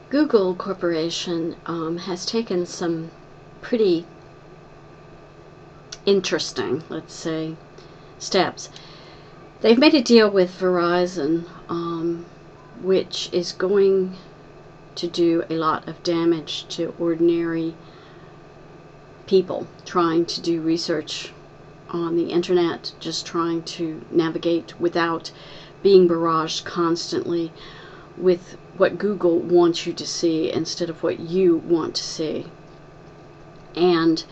Google Corporation has taken some pretty interesting, let's say, steps. They've made a deal with Verizon, which is going to do a lot of damage to ordinary people trying to do research on the internet, just trying to navigate without being barraged constantly with what Google wants you to see instead of what you want to see. And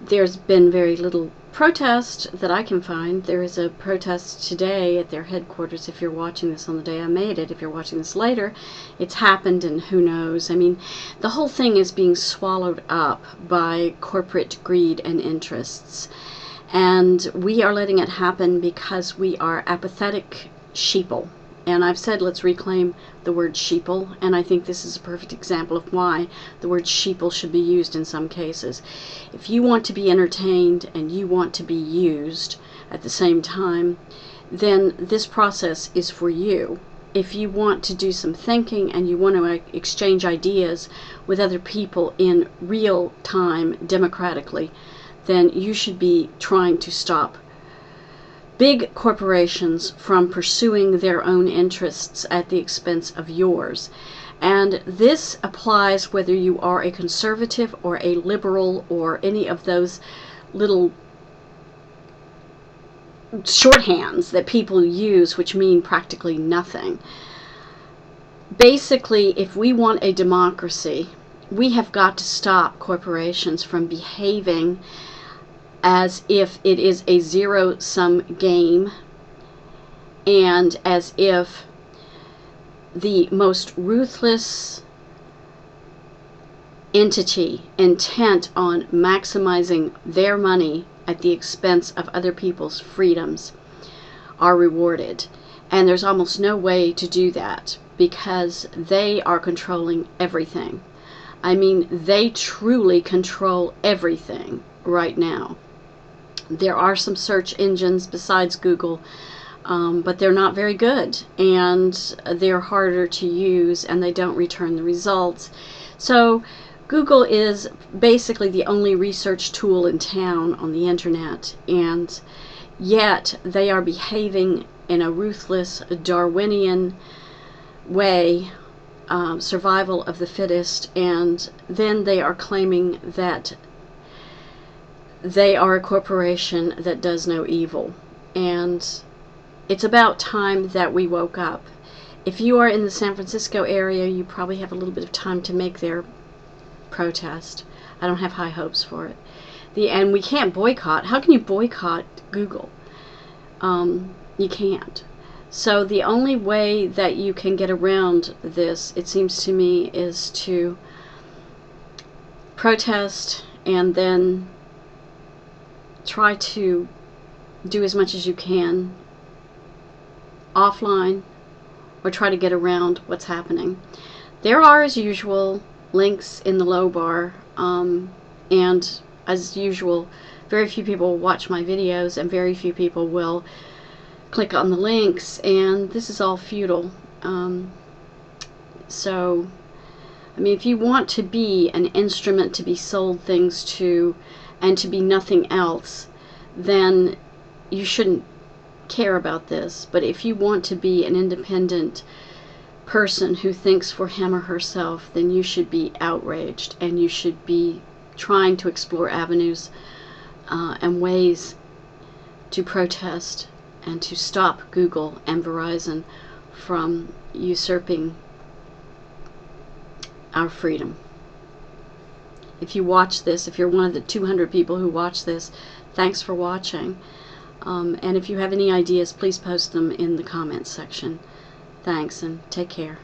there's been very little protest that I can find. There is a protest today at their headquarters. If you're watching this on the day I made it, if you're watching this later, it's happened, and who knows. I mean, the whole thing is being swallowed up by corporate greed and interests. And we are letting it happen because we are apathetic sheeple. And I've said let's reclaim the word sheeple, and I think this is a perfect example of why the word sheeple should be used in some cases. If you want to be entertained and you want to be used at the same time, then this process is for you. If you want to do some thinking and you want to exchange ideas with other people in real time democratically, then you should be trying to stop big corporations from pursuing their own interests at the expense of yours. And this applies whether you are a conservative or a liberal or any of those little shorthands that people use which mean practically nothing. Basically, if we want a democracy, we have got to stop corporations from behaving as if it is a zero-sum game, and as if the most ruthless entity intent on maximizing their money at the expense of other people's freedoms are rewarded. And there's almost no way to do that because they are controlling everything. I mean, they truly control everything right now. There are some search engines besides Google, but they're not very good, and they're harder to use, and they don't return the results. So Google is basically the only research tool in town on the internet, and yet they are behaving in a ruthless Darwinian way, survival of the fittest, and then they are claiming that they are a corporation that does no evil. And it's about time that we woke up. If you are in the San Francisco area, you probably have a little bit of time to make their protest. I don't have high hopes for it. And we can't boycott. How can you boycott Google? You can't. So the only way that you can get around this, it seems to me, is to protest and then try to do as much as you can offline, or try to get around what's happening. There are, as usual, links in the low bar, and as usual, very few people watch my videos and very few people will click on the links, and this is all futile. So, I mean, if you want to be an instrument to be sold things to and to be nothing else, then you shouldn't care about this. But if you want to be an independent person who thinks for him or herself, then you should be outraged, and you should be trying to explore avenues and ways to protest and to stop Google and Verizon from usurping our freedom. If you watch this, if you're one of the 200 people who watch this, thanks for watching. And if you have any ideas, please post them in the comments section. Thanks, and take care.